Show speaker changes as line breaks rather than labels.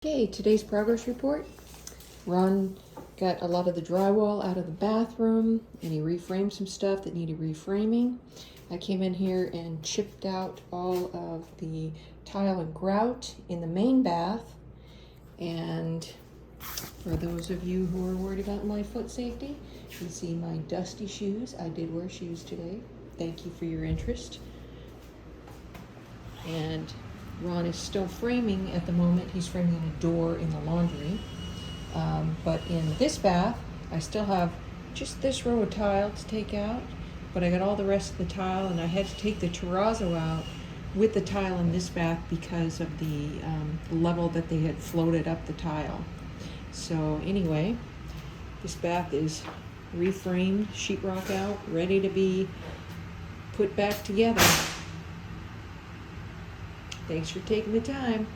Okay, today's progress report. Ron got a lot of the drywall out of the bathroom and he reframed some stuff that needed reframing. I came in here and chipped out all of the tile and grout in the main bath. And for those of you who are worried about my foot safety, you see my dusty shoes. I did wear shoes today. Thank you for your interest. And Ron is still framing at the moment. He's framing a door in the laundry. But in this bath, I still have just this row of tile to take out, but I got all the rest of the tile, and I had to take the terrazzo out with the tile in this bath because of the level that they had floated up the tile. So anyway, this bath is reframed, sheetrock out, ready to be put back together. Thanks for taking the time.